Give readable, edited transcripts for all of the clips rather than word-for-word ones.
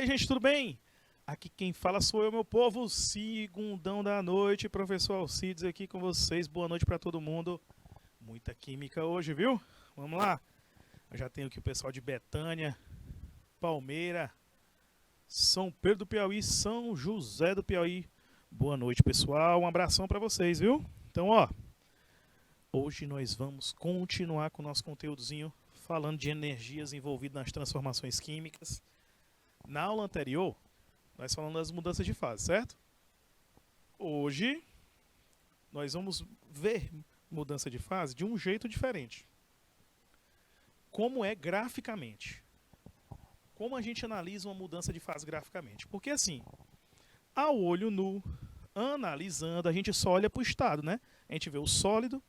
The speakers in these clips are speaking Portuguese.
Aí, gente, tudo bem? Aqui quem fala sou eu, meu povo. Segundão da noite, professor Alcides aqui com vocês. Boa noite pra todo mundo. Muita química hoje, viu? Vamos lá. Eu já tenho aqui o pessoal de Betânia, Palmeira, São Pedro do Piauí, São José do Piauí. Boa noite, pessoal. Um abração pra vocês, viu? Então, ó, hoje nós vamos continuar com o nosso conteúdozinho falando de energias envolvidas nas transformações químicas. Na aula anterior, nós falamos das mudanças de fase, certo? Hoje, nós vamos ver mudança de fase de um jeito diferente. Como é graficamente? Como a gente analisa uma mudança de fase graficamente? Porque assim, ao olho nu, analisando, a gente só olha para o estado, né? A gente vê o sólido,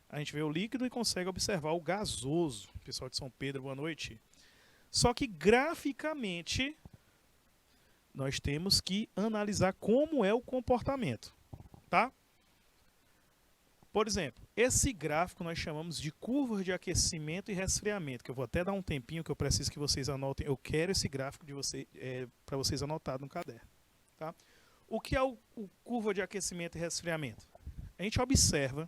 a gente vê o líquido e consegue observar o gasoso. Pessoal de São Pedro, boa noite. Só que graficamente, nós temos que analisar como é o comportamento, tá? Por exemplo, esse gráfico nós chamamos de curva de aquecimento e resfriamento, que eu vou até dar um tempinho que eu preciso que vocês anotem. Eu quero esse gráfico de para vocês anotar no caderno, tá? O que é o curva de aquecimento e resfriamento? A gente observa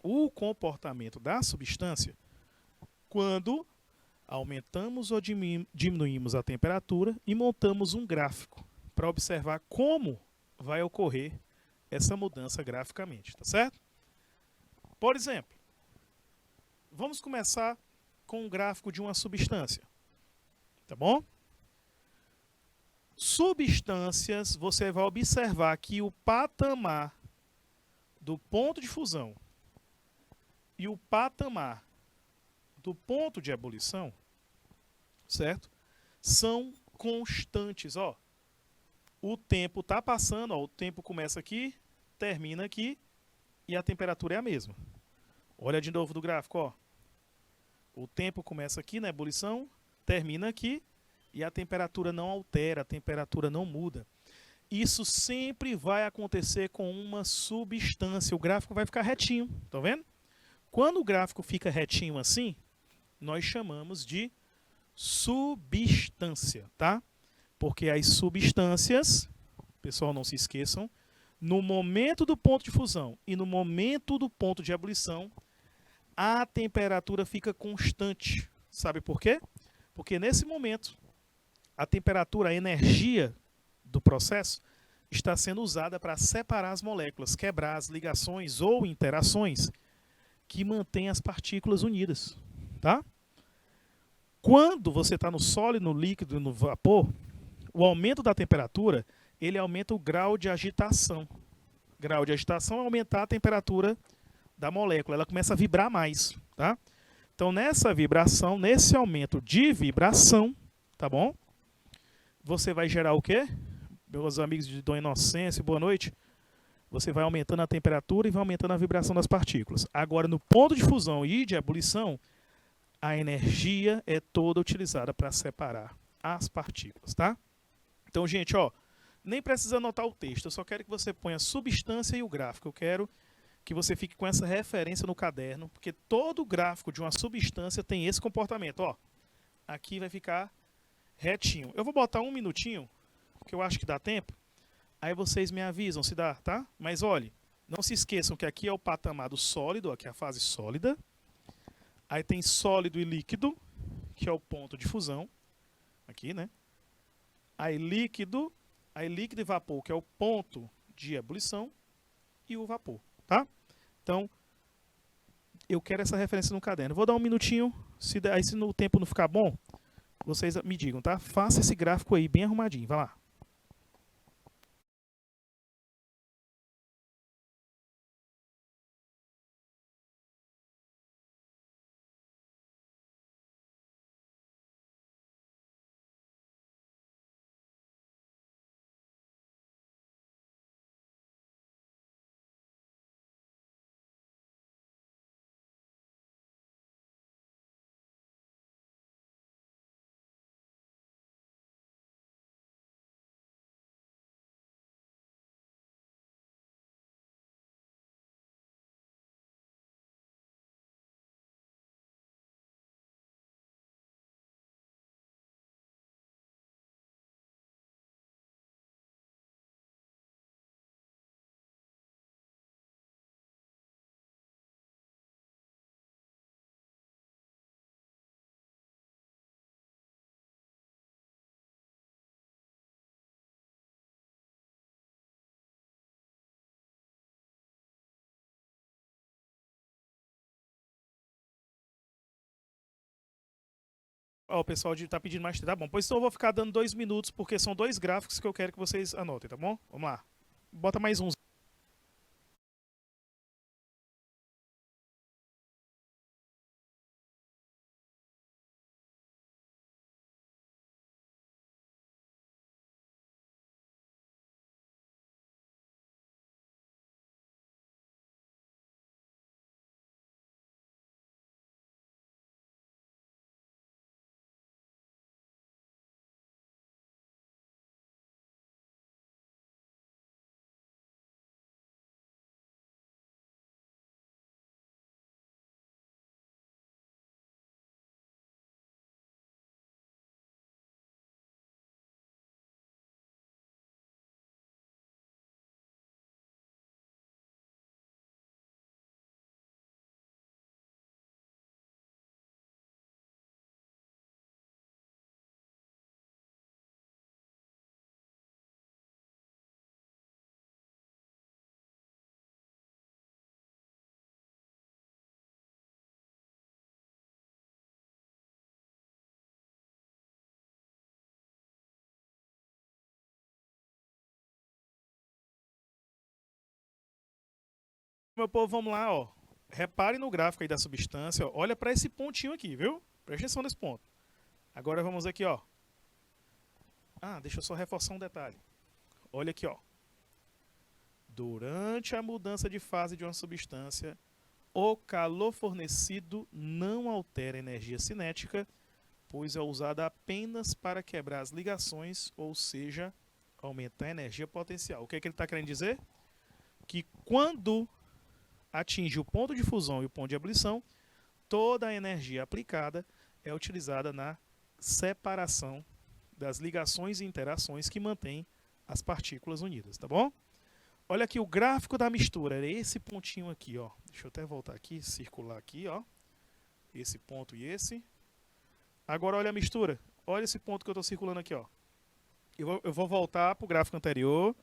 o comportamento da substância quando aumentamos ou diminuímos a temperatura e montamos um gráfico para observar como vai ocorrer essa mudança graficamente, tá certo? Por exemplo, vamos começar com um gráfico de uma substância, tá bom? Substâncias, você vai observar que o patamar do ponto de fusão e o patamar do ponto de ebulição, certo? São constantes, ó. O tempo está passando, ó, o tempo começa aqui, termina aqui e a temperatura é a mesma. Olha de novo do gráfico, ó. O tempo começa aqui na ebulição, termina aqui e a temperatura não altera, a temperatura não muda. Isso sempre vai acontecer com uma substância. O gráfico vai ficar retinho, tá vendo? Quando o gráfico fica retinho assim, nós chamamos de substância, tá? Porque as substâncias, pessoal, não se esqueçam, no momento do ponto de fusão e no momento do ponto de ebulição, a temperatura fica constante. Sabe por quê? Porque nesse momento, a temperatura, a energia do processo está sendo usada para separar as moléculas, quebrar as ligações ou interações que mantêm as partículas unidas, tá? Quando você está no sólido, no líquido e no vapor, o aumento da temperatura, ele aumenta o grau de agitação. Grau de agitação é aumentar a temperatura da molécula, ela começa a vibrar mais, tá? Então, nessa vibração, nesse aumento de vibração, tá bom? Você vai gerar o quê? Meus amigos de Dom Inocêncio, boa noite. Você vai aumentando a temperatura e vai aumentando a vibração das partículas. Agora, no ponto de fusão e de ebulição, a energia é toda utilizada para separar as partículas, tá? Então, gente, ó, nem precisa anotar o texto, eu só quero que você ponha a substância e o gráfico. Eu quero que você fique com essa referência no caderno, porque todo gráfico de uma substância tem esse comportamento, ó. Aqui vai ficar retinho. Eu vou botar um minutinho, que eu acho que dá tempo. Aí vocês me avisam se dá, tá? Mas olhe, não se esqueçam que aqui é o patamar do sólido, aqui é a fase sólida. Aí tem sólido e líquido, que é o ponto de fusão. Aqui, né? Aí líquido e vapor, que é o ponto de ebulição. E o vapor, tá? Então, eu quero essa referência no caderno. Vou dar um minutinho, aí se no tempo não ficar bom, vocês me digam, tá? Faça esse gráfico aí bem arrumadinho, vai lá. Ó, o pessoal tá pedindo mais tempo. Tá bom, pois então eu vou ficar dando 2 minutos, porque são 2 gráficos que eu quero que vocês anotem, tá bom? Vamos lá. Bota mais um. Meu povo, vamos lá, ó. Repare no gráfico aí da substância, ó. Olha para esse pontinho aqui, viu? Presta atenção nesse ponto. Agora vamos aqui, ó. Ah, deixa eu só reforçar um detalhe. Olha aqui, ó. Durante a mudança de fase de uma substância, o calor fornecido não altera a energia cinética, pois é usada apenas para quebrar as ligações, ou seja, aumentar a energia potencial. O que é que ele está querendo dizer? Que quando atinge o ponto de fusão e o ponto de ebulição, toda a energia aplicada é utilizada na separação das ligações e interações que mantêm as partículas unidas, tá bom? Olha aqui o gráfico da mistura, é esse pontinho aqui, ó. Deixa eu até voltar aqui, circular aqui, ó. Esse ponto e esse. Agora olha a mistura. Olha esse ponto que eu estou circulando aqui, ó. Eu vou voltar para o gráfico anterior.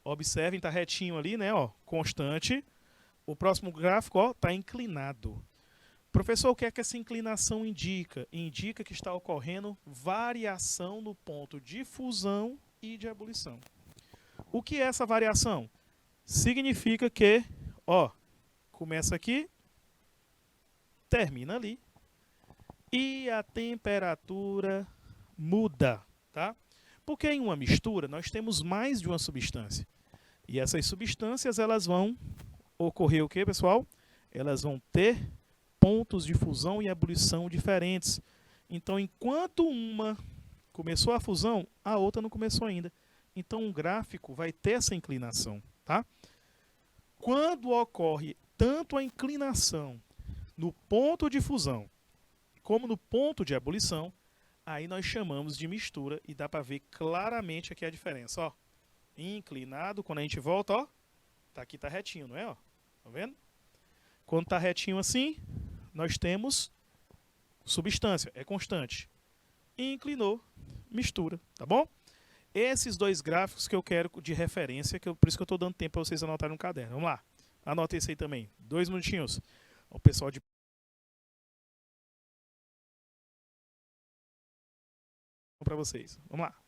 Observem, está retinho ali, né? Ó, constante. O próximo gráfico está inclinado. Professor, o que é que essa inclinação indica? Indica que está ocorrendo variação no ponto de fusão e de ebulição. O que é essa variação? Significa que, ó, começa aqui, termina ali, e a temperatura muda, tá? Porque em uma mistura nós temos mais de uma substância. E essas substâncias elas vão ocorrer o que, pessoal? Elas vão ter pontos de fusão e ebulição diferentes. Então, enquanto uma começou a fusão, a outra não começou ainda. Então, um gráfico vai ter essa inclinação, tá? Quando ocorre tanto a inclinação no ponto de fusão como no ponto de ebulição, aí nós chamamos de mistura e dá para ver claramente aqui a diferença, ó. Inclinado, quando a gente volta, ó, tá aqui tá retinho, não é, ó? Tá vendo? Quando tá retinho assim, nós temos substância, é constante. Inclinou, mistura, tá bom? Esses 2 gráficos que eu quero de referência, por isso que eu estou dando tempo para vocês anotarem no caderno. Vamos lá. Anota esse aí também. 2 minutinhos. O pessoal de para vocês. Vamos lá.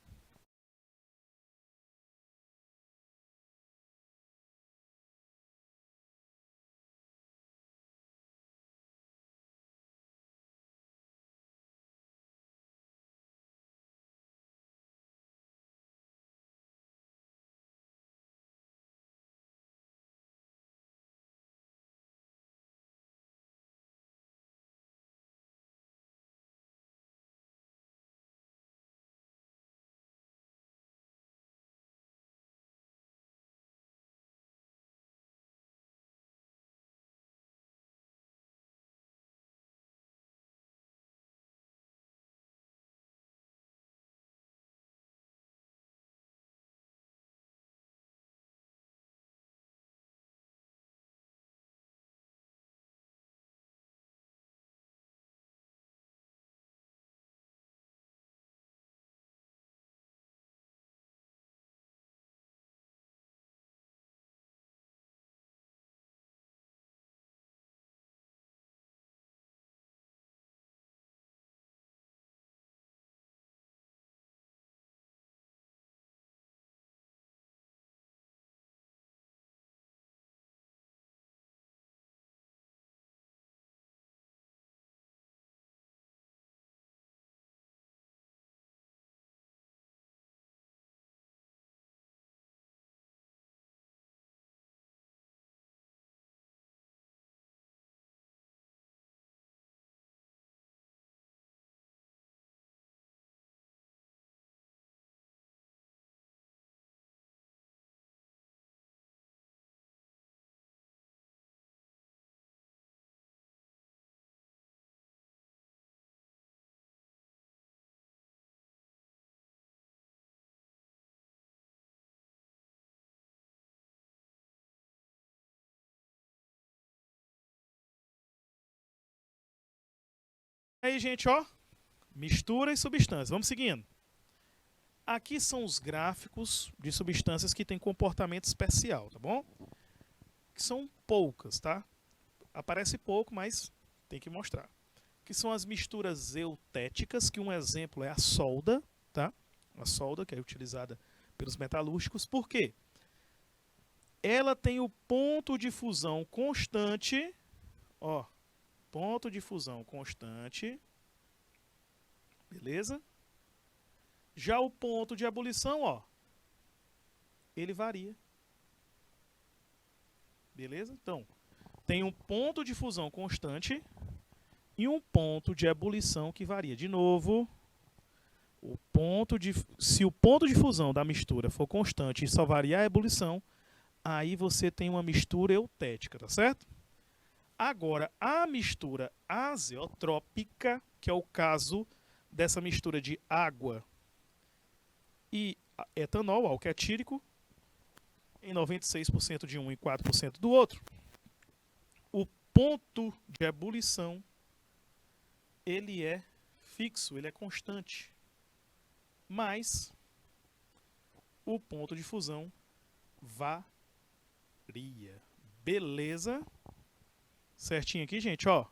Aí, gente, ó, mistura e substância. Vamos seguindo. Aqui são os gráficos de substâncias que têm comportamento especial, tá bom? Que são poucas, tá? Aparece pouco, mas tem que mostrar. Que são as misturas eutéticas, que um exemplo é a solda, tá? A solda, que é utilizada pelos metalúrgicos. Por quê? Ela tem o ponto de fusão constante, ó, ponto de fusão constante, beleza? Já o ponto de ebulição, ó, ele varia. Beleza? Então, tem um ponto de fusão constante e um ponto de ebulição que varia. De novo, se o ponto de fusão da mistura for constante e só variar a ebulição, aí você tem uma mistura eutética, tá certo? Agora, a mistura azeotrópica, que é o caso dessa mistura de água e etanol, álcool etílico, em 96% de um e 4% do outro, o ponto de ebulição ele é fixo, ele é constante. Mas o ponto de fusão varia. Beleza? Certinho aqui, gente, ó.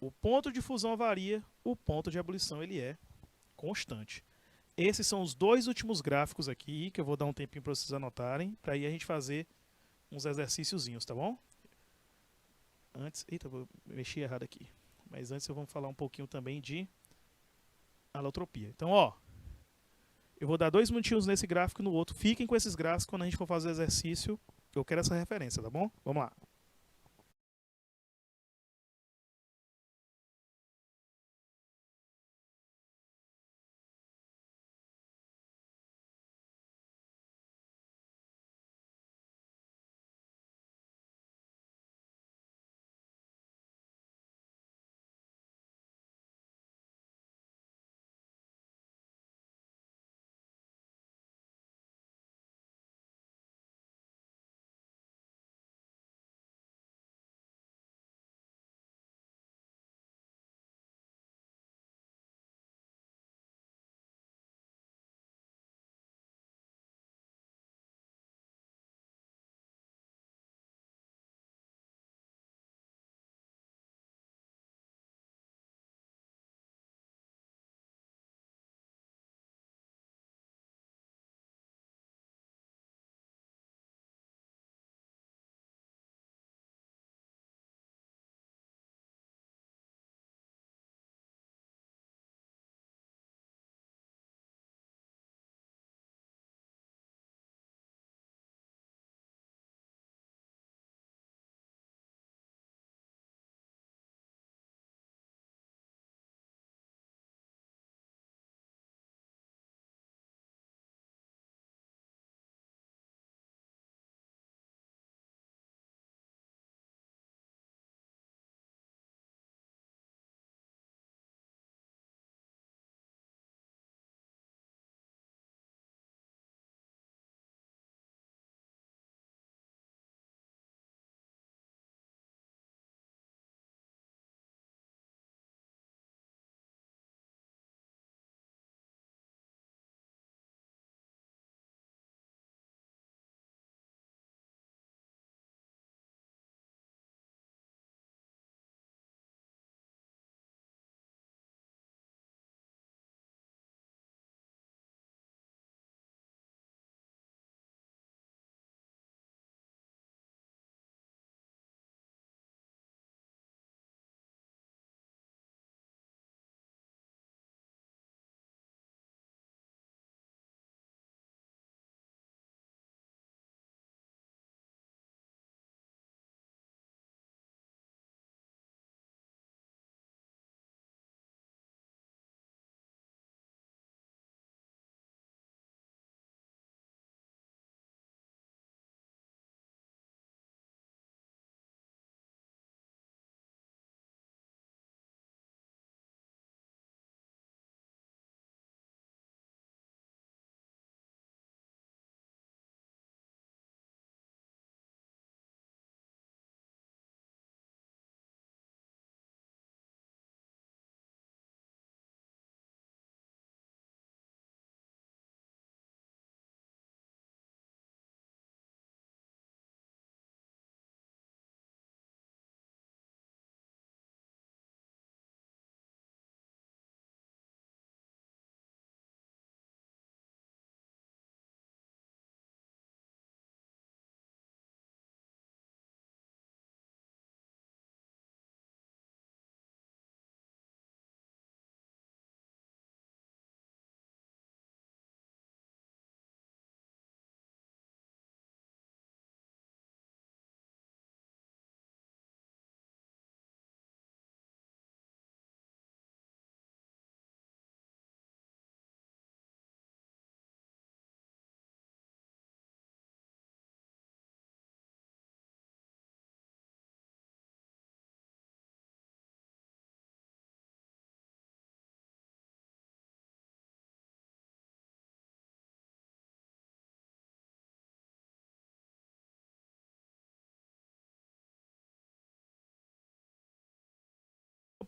O ponto de fusão varia, o ponto de ebulição ele é constante. Esses são os dois últimos gráficos aqui, que eu vou dar um tempinho para vocês anotarem, para aí a gente fazer uns exercíciozinhos, tá bom? Antes, eita, eu mexi errado aqui. Mas antes eu vou falar um pouquinho também de alotropia. Então, ó, eu vou dar 2 minutinhos nesse gráfico e no outro. Fiquem com esses gráficos quando a gente for fazer o exercício. Eu quero essa referência, tá bom? Vamos lá.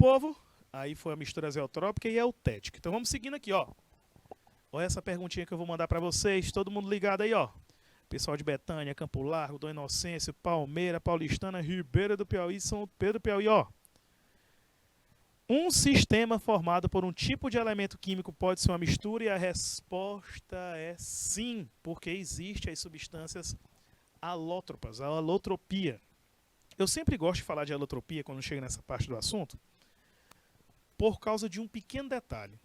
povo? Aí foi a mistura azeotrópica e eutética. Então vamos seguindo aqui, ó. Olha essa perguntinha que eu vou mandar para vocês. Todo mundo ligado aí, ó. Pessoal de Betânia, Campo Largo, Dom Inocêncio, Palmeira, Paulistana, Ribeira do Piauí, São Pedro do Piauí, ó. Um sistema formado por um tipo de elemento químico pode ser uma mistura? E a resposta é sim, porque existem as substâncias alótropas, a alotropia. Eu sempre gosto de falar de alotropia quando chega nessa parte do assunto, por causa de um pequeno detalhe.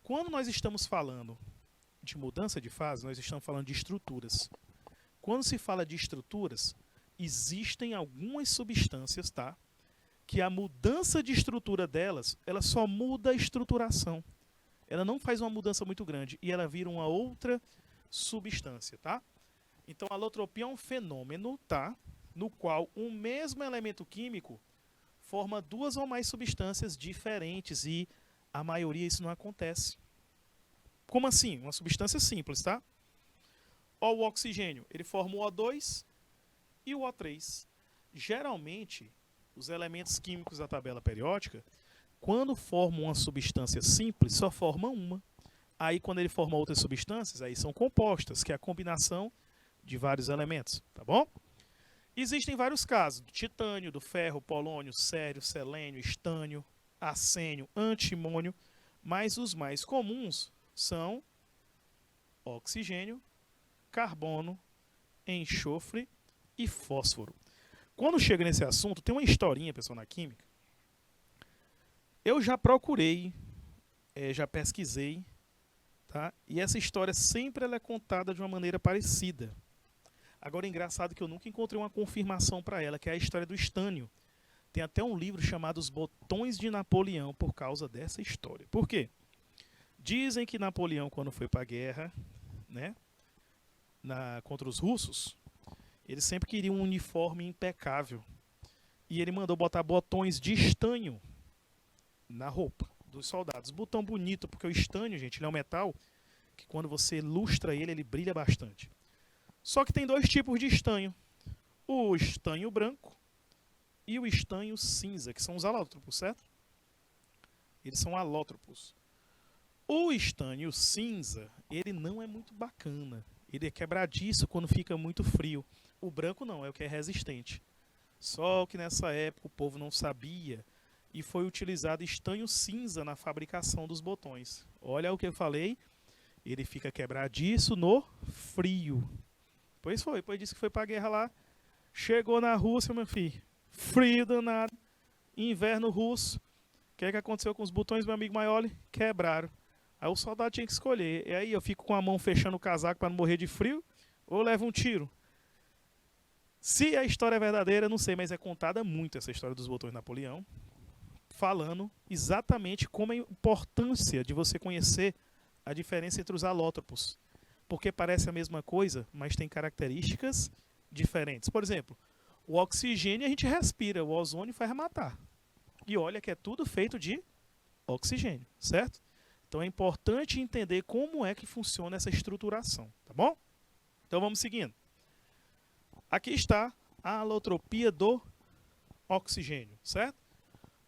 Quando nós estamos falando de mudança de fase, nós estamos falando de estruturas. Quando se fala de estruturas, existem algumas substâncias, tá? Que a mudança de estrutura delas, ela só muda a estruturação. Ela não faz uma mudança muito grande e ela vira uma outra substância, tá? Então a alotropia é um fenômeno, tá? No qual um mesmo elemento químico forma duas ou mais substâncias diferentes e a maioria isso não acontece. Como assim? Uma substância simples, tá? Ó, o oxigênio, ele forma o O2 e o O3. Geralmente, os elementos químicos da tabela periódica, quando formam uma substância simples, só formam uma. Aí, quando ele forma outras substâncias, aí são compostas, que é a combinação de vários elementos, tá bom? Existem vários casos, do titânio, do ferro, polônio, cério, selênio, estânio, arsênio, antimônio, mas os mais comuns são oxigênio, carbono, enxofre e fósforo. Quando chega nesse assunto, tem uma historinha, pessoal, na química. Eu já procurei, já pesquisei, tá? E essa história sempre ela é contada de uma maneira parecida. Agora é engraçado que eu nunca encontrei uma confirmação para ela, que é a história do estânio. Tem até um livro chamado Os Botões de Napoleão por causa dessa história. Por quê? Dizem que Napoleão, quando foi para a guerra, né, contra os russos, ele sempre queria um uniforme impecável. E ele mandou botar botões de estanho na roupa dos soldados. Botão bonito, porque o estanho, gente, ele é um metal que quando você lustra ele, ele brilha bastante. Só que tem dois tipos de estanho. O estanho branco e o estanho cinza, que são os alótropos, certo? Eles são alótropos. O estanho cinza, ele não é muito bacana. Ele é quebradiço quando fica muito frio. O branco não, é o que é resistente. Só que nessa época o povo não sabia e foi utilizado estanho cinza na fabricação dos botões. Olha o que eu falei, ele fica quebradiço no frio. Pois foi, depois disse que foi pra guerra lá. Chegou na Rússia, meu filho. Frio danado. Inverno russo. O que é que aconteceu com os botões, meu amigo Maioli? Quebraram. Aí o soldado tinha que escolher. E aí eu fico com a mão fechando o casaco para não morrer de frio ou levo um tiro? Se a história é verdadeira, não sei, mas é contada muito essa história dos botões de Napoleão, falando exatamente como a importância de você conhecer a diferença entre os alótropos. Porque parece a mesma coisa, mas tem características diferentes. Por exemplo, o oxigênio a gente respira, o ozônio faz matar. E olha que é tudo feito de oxigênio, certo? Então é importante entender como é que funciona essa estruturação, tá bom? Então vamos seguindo. Aqui está a alotropia do oxigênio, certo?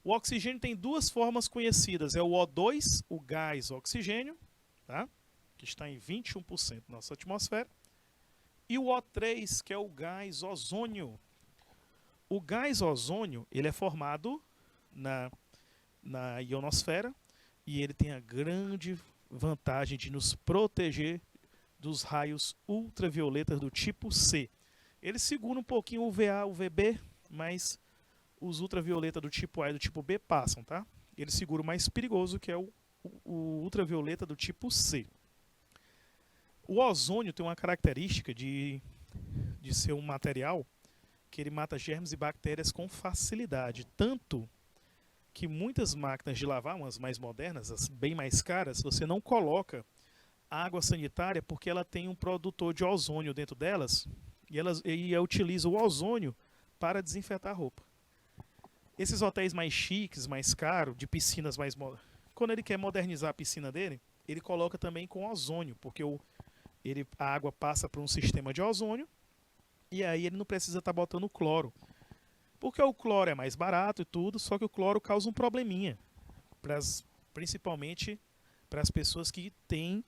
O oxigênio tem duas formas conhecidas, é o O2, o gás oxigênio, tá? Que está em 21% da nossa atmosfera, e o O3, que é o gás ozônio. O gás ozônio, ele é formado na ionosfera e ele tem a grande vantagem de nos proteger dos raios ultravioletas do tipo C. Ele segura um pouquinho o UVA, o UVB, mas os ultravioletas do tipo A e do tipo B passam, tá? Ele segura o mais perigoso, que é o ultravioleta do tipo C. O ozônio tem uma característica de ser um material que ele mata germes e bactérias com facilidade. Tanto que muitas máquinas de lavar, umas mais modernas, as bem mais caras, você não coloca água sanitária porque ela tem um produtor de ozônio dentro delas e utiliza o ozônio para desinfetar a roupa. Esses hotéis mais chiques, mais caros, de piscinas mais... Quando ele quer modernizar a piscina dele, ele coloca também com ozônio, porque a água passa por um sistema de ozônio e aí ele não precisa estar botando cloro. Porque o cloro é mais barato e tudo, só que o cloro causa um probleminha, principalmente para as pessoas que têm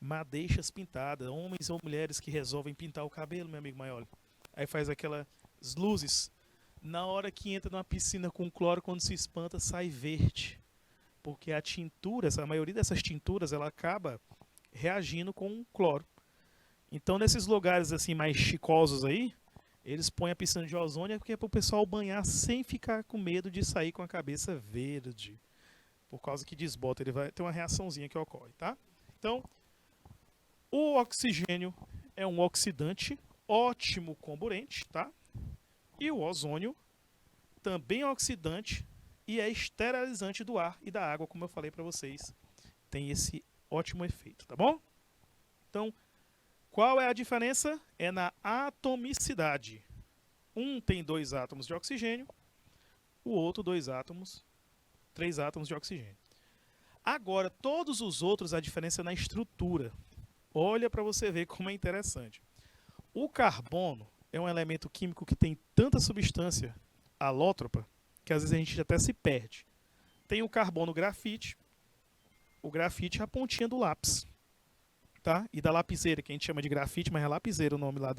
madeixas pintadas, homens ou mulheres que resolvem pintar o cabelo, meu amigo Maioli. Aí faz aquelas luzes. Na hora que entra numa piscina com cloro, quando se espanta, sai verde. Porque a tintura, a maioria dessas tinturas, ela acaba reagindo com o cloro. Então, nesses lugares assim mais chicosos aí, eles põem a piscina de ozônio porque é para o pessoal banhar sem ficar com medo de sair com a cabeça verde. Por causa que desbota, ele vai ter uma reaçãozinha que ocorre, tá? Então, o oxigênio é um oxidante, ótimo comburente, tá? E o ozônio também é oxidante e é esterilizante do ar e da água, como eu falei para vocês. Tem esse ótimo efeito, tá bom? Então, qual é a diferença? É na atomicidade. Um tem 2 átomos de oxigênio, o outro 3 átomos de oxigênio. Agora, todos os outros, a diferença é na estrutura. Olha para você ver como é interessante. O carbono é um elemento químico que tem tanta substância alótropa que às vezes a gente até se perde. Tem o carbono grafite. O grafite é a pontinha do lápis. Tá? E da lapiseira, que a gente chama de grafite, mas é lapiseira o nome lá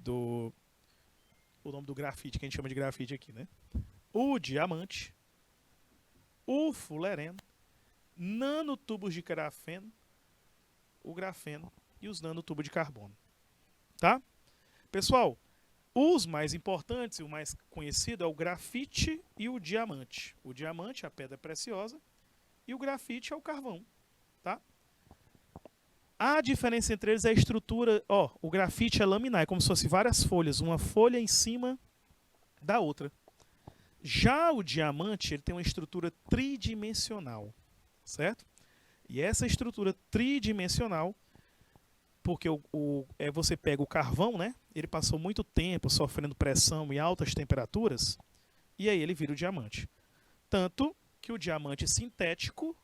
o nome do grafite, que a gente chama de grafite aqui, né? O diamante, o fulereno, nanotubos de grafeno, o grafeno e os nanotubos de carbono. Tá? Pessoal, os mais importantes e o mais conhecido é o grafite e o diamante. O diamante é a pedra preciosa e o grafite é o carvão. Tá? A diferença entre eles é a estrutura. Ó, o grafite é laminar, é como se fosse várias folhas, uma folha em cima da outra. Já o diamante, ele tem uma estrutura tridimensional, certo? E essa estrutura tridimensional, porque você pega o carvão, né? Ele passou muito tempo sofrendo pressão e altas temperaturas, e aí ele vira o diamante. Tanto que o diamante sintético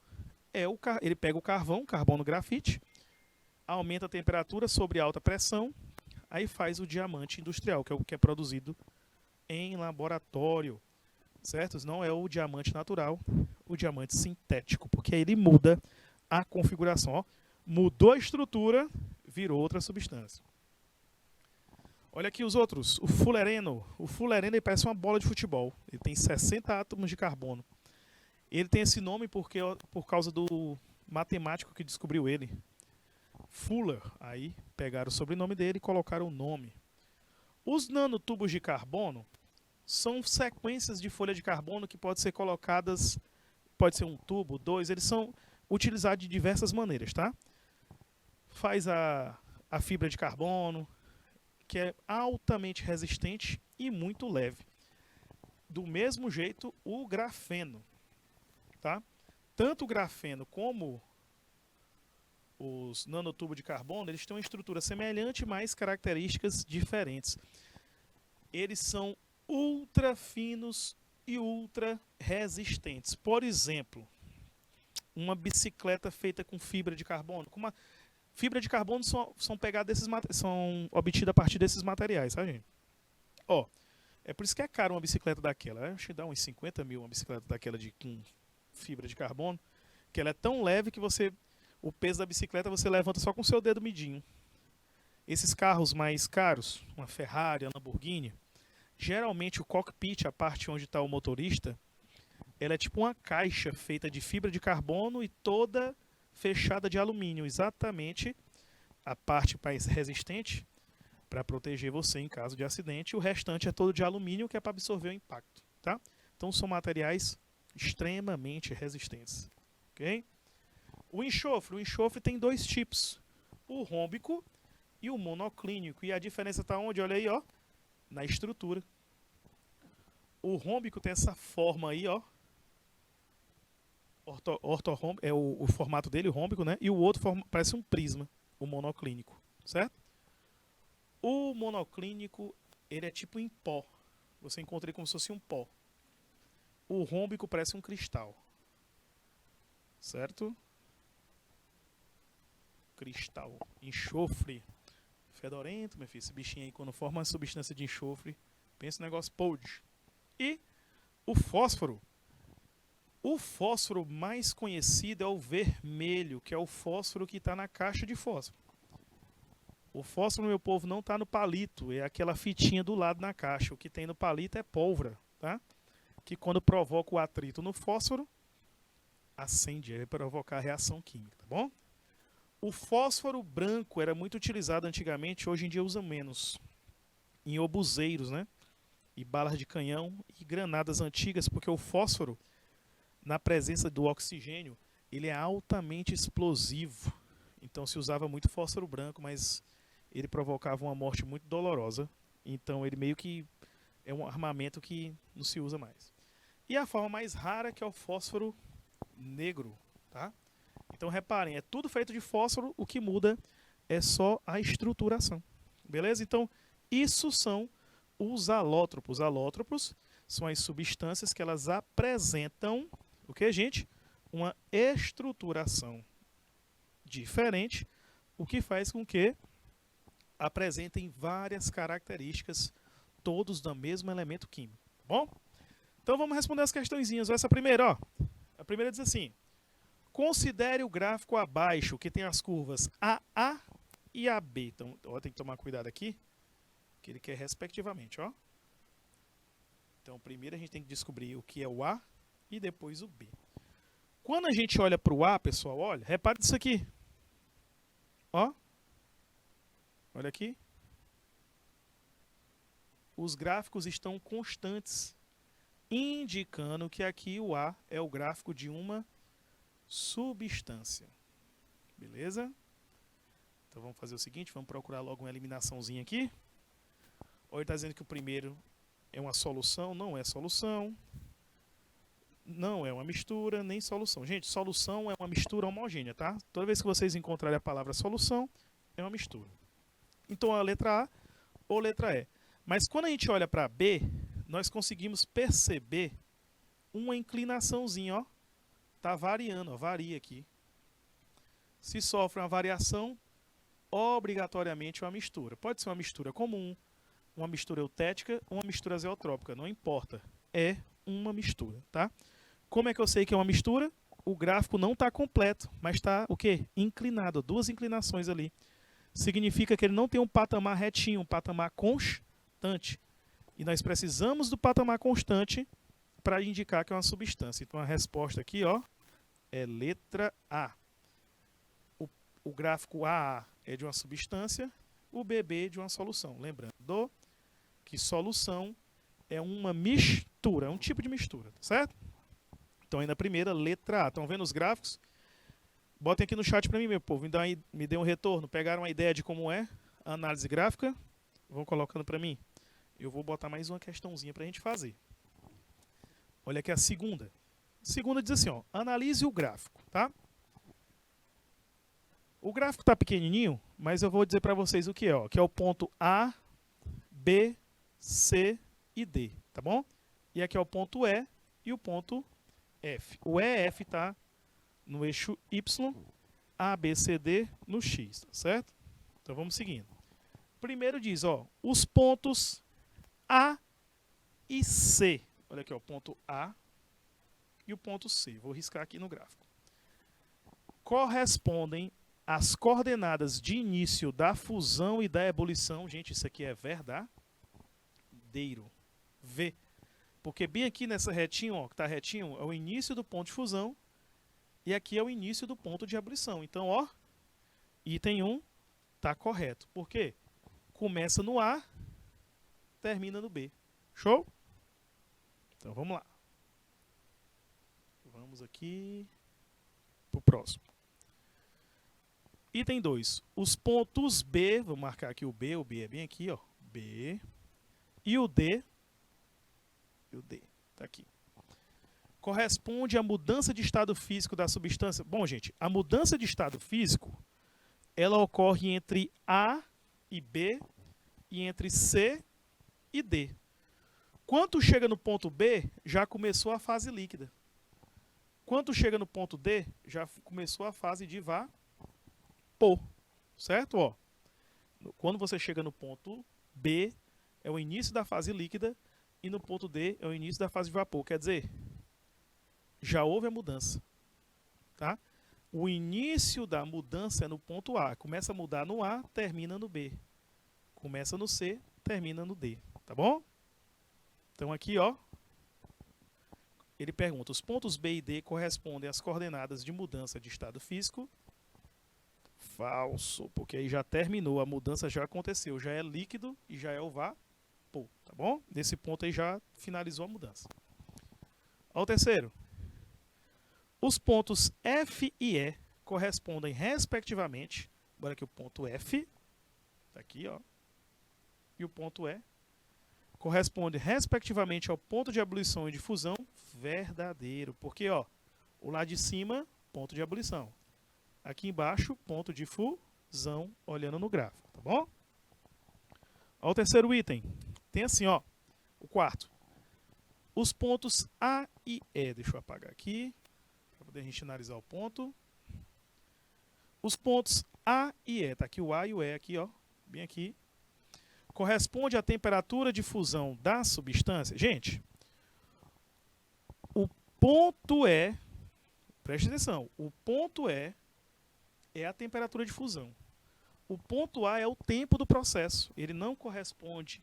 ele pega o carvão, carbono grafite, aumenta a temperatura sobre alta pressão, aí faz o diamante industrial, que é o que é produzido em laboratório, certo? Não é o diamante natural, o diamante sintético, porque aí ele muda a configuração. Ó. Mudou a estrutura, virou outra substância. Olha aqui os outros. O fulereno. O fulereno ele parece uma bola de futebol. Ele tem 60 átomos de carbono. Ele tem esse nome por causa do matemático que descobriu ele. Fuller. Aí pegaram o sobrenome dele e colocaram o nome. Os nanotubos de carbono são sequências de folha de carbono que podem ser colocadas, pode ser um tubo, 2, eles são utilizados de diversas maneiras, tá? Faz a fibra de carbono, que é altamente resistente e muito leve. Do mesmo jeito, o grafeno, tá? Tanto o grafeno como os nanotubos de carbono, eles têm uma estrutura semelhante, mas características diferentes. Eles são ultra finos e ultra resistentes. Por exemplo, uma bicicleta feita com fibra de carbono. Fibra de carbono são pegadas são obtidas a partir desses materiais, sabe, gente? Ó, é por isso que é caro uma bicicleta daquela. Acho que dá uns 50 mil uma bicicleta daquela com fibra de carbono, que ela é tão leve que o peso da bicicleta você levanta só com o seu dedo midinho. Esses carros mais caros, uma Ferrari, uma Lamborghini, geralmente o cockpit, a parte onde está o motorista, ela é tipo uma caixa feita de fibra de carbono e toda fechada de alumínio. Exatamente a parte mais resistente para proteger você em caso de acidente. O restante é todo de alumínio que é para absorver o impacto. Tá? Então são materiais extremamente resistentes. Okay? O enxofre tem 2 tipos. O rômbico e o monoclínico. E a diferença está onde? Olha aí, ó. Na estrutura. O rômbico tem essa forma aí, ó. Ortorrômbico, é o formato dele, o rômbico, né? E o outro parece um prisma, o monoclínico, certo? O monoclínico, ele é tipo em pó. Você encontra ele como se fosse um pó. O rômbico parece um cristal. Certo? Cristal. Enxofre. Fedorento, meu filho. Esse bichinho aí, quando forma uma substância de enxofre, Pensa no negócio podre. E o fósforo. O fósforo mais conhecido é o vermelho, que é o fósforo que está na caixa de fósforo. O fósforo, meu povo, não está no palito, é aquela fitinha do lado na caixa. O que tem no palito é pólvora, tá? Que quando provoca o atrito no fósforo, acende, vai provocar a reação química, tá bom? O fósforo branco era muito utilizado antigamente, hoje em dia usa menos. Em obuseiros, né? E balas de canhão e granadas antigas, porque o fósforo, na presença do oxigênio, ele é altamente explosivo. Então se usava muito fósforo branco, mas ele provocava uma morte muito dolorosa. Então ele meio que é um armamento que não se usa mais. E a forma mais rara, que é o fósforo negro, tá? Então reparem, é tudo feito de fósforo, o que muda é só a estruturação. Beleza? Então isso são os alótropos. Alótropos são as substâncias que elas apresentam, o que, gente? Uma estruturação diferente, o que faz com que apresentem várias características, todos do mesmo elemento químico. Tá bom? Então vamos responder as questõezinhas. Essa primeira, ó. A primeira diz assim: considere o gráfico abaixo, que tem as curvas AA e AB. Então, ó, tem que tomar cuidado aqui, que ele quer respectivamente, ó. Então, primeiro a gente tem que descobrir o que é o A e depois o B. Quando a gente olha para o A, pessoal, olha, repare isso aqui. Ó. Olha aqui. Os gráficos estão constantes, indicando que aqui o A é o gráfico de uma substância. Beleza? Então vamos fazer o seguinte, vamos procurar logo uma eliminaçãozinha aqui. Olha, ele está dizendo que o primeiro é uma solução, não é solução. Não é uma mistura, nem solução. Gente, solução é uma mistura homogênea, tá? Toda vez que vocês encontrarem a palavra solução, é uma mistura. Então, a letra A ou letra E. Mas quando a gente olha para B, nós conseguimos perceber uma inclinaçãozinha, ó. Tá variando, ó, varia aqui. Se sofre uma variação, obrigatoriamente uma mistura. Pode ser uma mistura comum, uma mistura eutética ou uma mistura azeotrópica, não importa. É uma mistura, tá? Como é que eu sei que é uma mistura? O gráfico não está completo, mas está o quê? Inclinado, duas inclinações ali. Significa que ele não tem um patamar retinho, um patamar constante. E nós precisamos do patamar constante para indicar que é uma substância. Então a resposta aqui, ó, é letra A. O gráfico AA é de uma substância, o BB de uma solução. Lembrando que solução é uma mistura, é um tipo de mistura, tá certo? Então aí na primeira, letra A. Estão vendo os gráficos? Botem aqui no chat para mim, meu povo. Me dê um retorno. Pegaram uma ideia de como é a análise gráfica? Vão colocando para mim. Eu vou botar mais uma questãozinha para a gente fazer. Olha aqui a segunda. A segunda diz assim, ó, analise o gráfico, tá? O gráfico está pequenininho, mas eu vou dizer para vocês o que é, ó, que é o ponto A, B, C e D, tá bom? E aqui é o ponto E e o ponto F. O EF está no eixo Y, A, B, C, D no X, tá certo? Então vamos seguindo. Primeiro diz, ó, os pontos A e C. Olha aqui, ó, o ponto A e o ponto C. Vou riscar aqui no gráfico. Correspondem às coordenadas de início da fusão e da ebulição. Gente, isso aqui é verdadeiro. V. Porque bem aqui nessa retinha, ó, que está retinho, é o início do ponto de fusão e aqui é o início do ponto de ebulição. Então, ó, item 1 está correto. Por quê? Começa no A, termina no B. Show? Então, vamos lá. Vamos aqui para o próximo. Item 2. Os pontos B, vou marcar aqui o B é bem aqui, ó, B, e o D está aqui. Corresponde à mudança de estado físico da substância. Bom, gente, a mudança de estado físico, ela ocorre entre A e B e entre C e D. Quando chega no ponto B, já começou a fase líquida. Quando chega no ponto D, já começou a fase de vapor. Certo? Ó, quando você chega no ponto B, é o início da fase líquida e no ponto D é o início da fase de vapor. Quer dizer, já houve a mudança. Tá? O início da mudança é no ponto A. Começa a mudar no A, termina no B. Começa no C, termina no D. Tá bom? Então aqui, ó, ele pergunta, os pontos B e D correspondem às coordenadas de mudança de estado físico? Falso, porque aí já terminou, a mudança já aconteceu, já é líquido e já é o vapor, tá bom? Nesse ponto aí já finalizou a mudança. Ao terceiro, os pontos F e E correspondem respectivamente, agora aqui o ponto F, tá aqui, ó, e o ponto E, corresponde respectivamente ao ponto de ebulição e de fusão verdadeiro, porque, ó, o lado de cima, ponto de ebulição. Aqui embaixo, ponto de fusão, olhando no gráfico, tá bom? Ao terceiro item, tem assim, ó, o quarto. Os pontos A e E, deixa eu apagar aqui, para poder a gente analisar o ponto. Os pontos A e E, tá aqui o A e o E aqui, ó, bem aqui. Corresponde à temperatura de fusão da substância. Gente, o ponto E, preste atenção, o ponto E é a temperatura de fusão. O ponto A é o tempo do processo. Ele não corresponde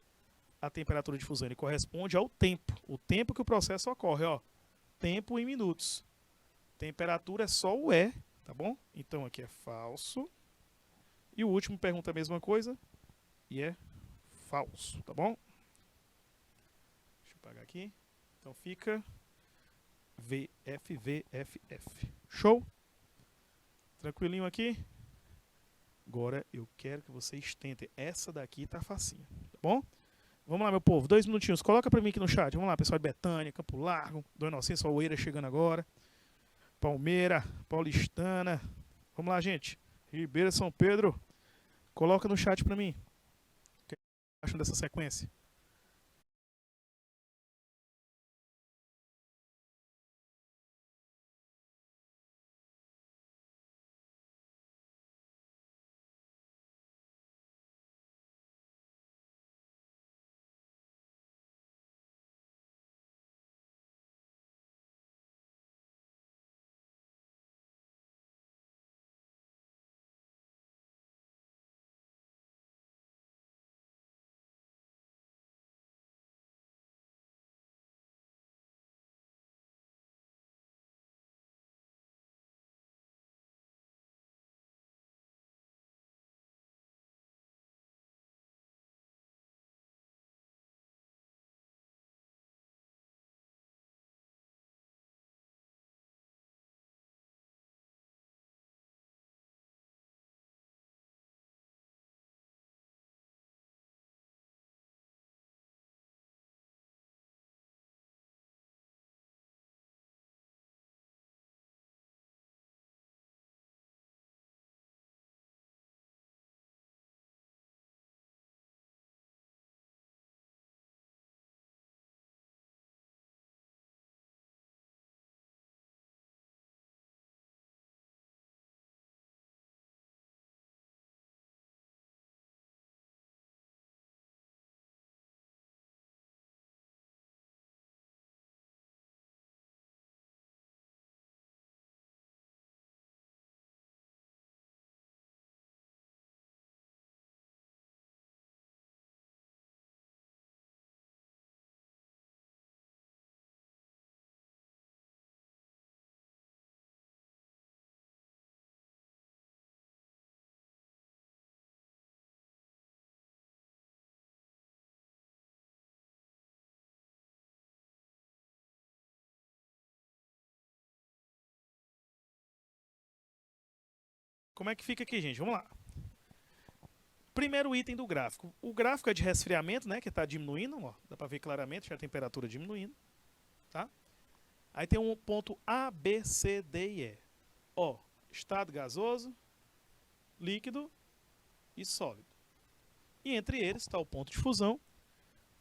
à temperatura de fusão, ele corresponde ao tempo. O tempo que o processo ocorre, ó. Tempo em minutos. Temperatura é só o E, tá bom? Então aqui é falso. E o último pergunta a mesma coisa e é falso, tá bom? Deixa eu apagar aqui. Então fica VF, VFF. Show? Tranquilinho aqui? Agora eu quero que vocês tentem. Essa daqui tá facinho, tá bom? Vamos lá, meu povo. 2 minutinhos. Coloca pra mim aqui no chat. Vamos lá, pessoal de Betânia, Campo Largo, Dona Inocência, Oeira chegando agora. Palmeira, Paulistana. Vamos lá, gente. Ribeira, São Pedro. Coloca no chat pra mim. O que acham dessa sequência? Como é que fica aqui, gente? Vamos lá. Primeiro item do gráfico. O gráfico é de resfriamento, né? Que está diminuindo, ó. Dá para ver claramente a temperatura diminuindo, tá? Aí tem um ponto A, B, C, D e E. Ó, estado gasoso, líquido e sólido. E entre eles está o ponto de fusão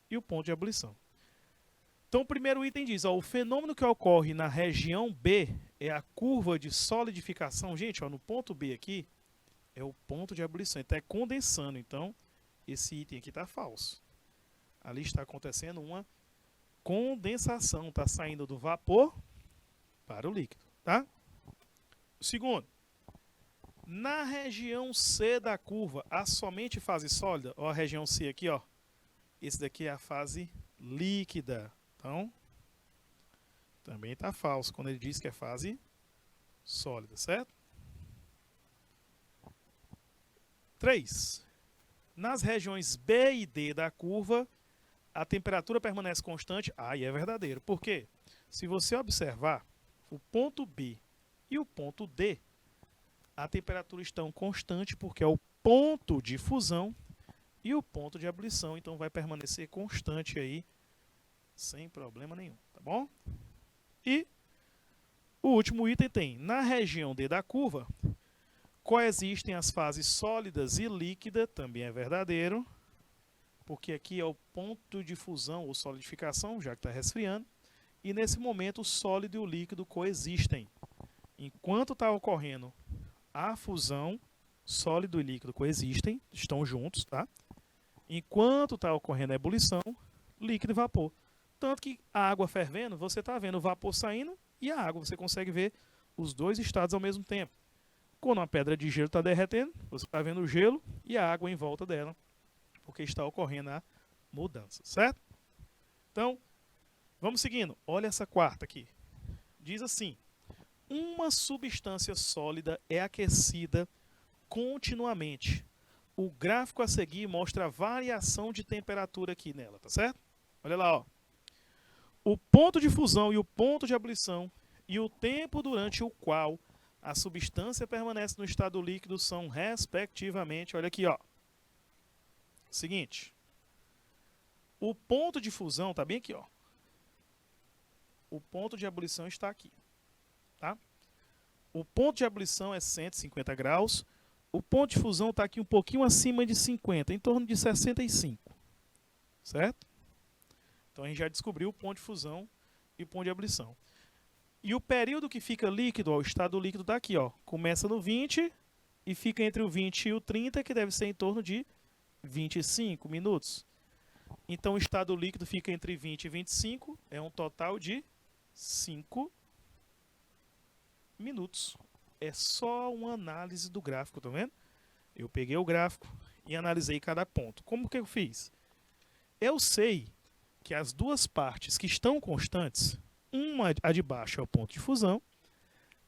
e o ponto de ebulição. Então o primeiro item diz, ó, o fenômeno que ocorre na região B é a curva de solidificação. Gente, ó, no ponto B aqui é o ponto de ebulição. Ele está condensando, então esse item aqui está falso. Ali está acontecendo uma condensação, está saindo do vapor para o líquido, tá? Segundo, na região C da curva, há somente fase sólida, ó, a região C aqui, ó. Esse daqui é a fase líquida. Então, também está falso quando ele diz que é fase sólida, certo? 3. Nas regiões B e D da curva, a temperatura permanece constante. Aí é verdadeiro. Por quê? Se você observar, o ponto B e o ponto D, a temperatura estão constante porque é o ponto de fusão e o ponto de ebulição. Então vai permanecer constante aí, sem problema nenhum, tá bom? E o último item tem, na região D da curva, coexistem as fases sólidas e líquida, também é verdadeiro, porque aqui é o ponto de fusão ou solidificação, já que está resfriando, e nesse momento o sólido e o líquido coexistem. Enquanto está ocorrendo a fusão, sólido e líquido coexistem, estão juntos, tá? Enquanto está ocorrendo a ebulição, líquido e vapor. Tanto que a água fervendo, você está vendo o vapor saindo e a água, você consegue ver os dois estados ao mesmo tempo. Quando uma pedra de gelo está derretendo, você está vendo o gelo e a água em volta dela, porque está ocorrendo a mudança, certo? Então, vamos seguindo. Olha essa quarta aqui. Diz assim, uma substância sólida é aquecida continuamente. O gráfico a seguir mostra a variação de temperatura aqui nela, tá certo? Olha lá, ó. O ponto de fusão e o ponto de ebulição e o tempo durante o qual a substância permanece no estado líquido são, respectivamente, olha aqui, ó. Seguinte. O ponto de fusão está bem aqui, ó. O ponto de ebulição está aqui, tá? O ponto de ebulição é 150 graus. O ponto de fusão está aqui um pouquinho acima de 50, em torno de 65. Certo? Então a gente já descobriu o ponto de fusão e o ponto de ebulição. E o período que fica líquido, ó, o estado líquido está aqui, ó. Começa no 20 e fica entre o 20 e o 30, que deve ser em torno de 25 minutos. Então o estado líquido fica entre 20 e 25, é um total de 5 minutos. É só uma análise do gráfico, tá vendo? Eu peguei o gráfico e analisei cada ponto. Como que eu fiz? Eu sei que as duas partes que estão constantes, a de baixo é o ponto de fusão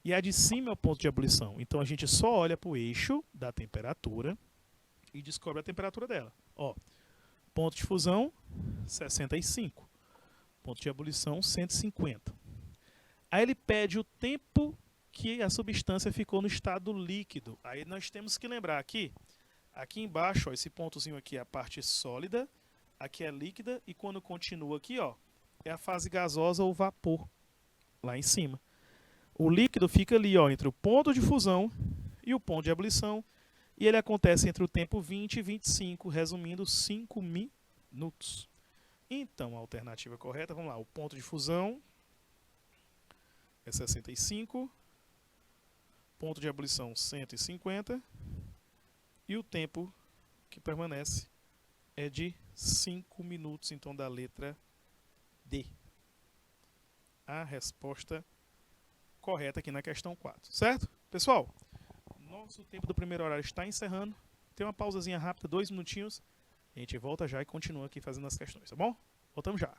e a de cima é o ponto de ebulição. Então a gente só olha para o eixo da temperatura e descobre a temperatura dela. Ó, ponto de fusão, 65. Ponto de ebulição, 150. Aí ele pede o tempo que a substância ficou no estado líquido. Aí nós temos que lembrar aqui embaixo, ó, esse pontozinho aqui é a parte sólida, aqui é líquida, e quando continua aqui, ó, é a fase gasosa ou vapor, lá em cima. O líquido fica ali, ó, entre o ponto de fusão e o ponto de ebulição, e ele acontece entre o tempo 20 e 25, resumindo 5 minutos. Então, a alternativa correta, vamos lá, o ponto de fusão é 65, ponto de ebulição 150, e o tempo que permanece é de 5 minutos, então da letra D. A resposta correta aqui na questão 4, certo? Pessoal, nosso tempo do primeiro horário está encerrando. Tem uma pausazinha rápida, 2 minutinhos. A gente volta já e continua aqui fazendo as questões, tá bom? Voltamos já.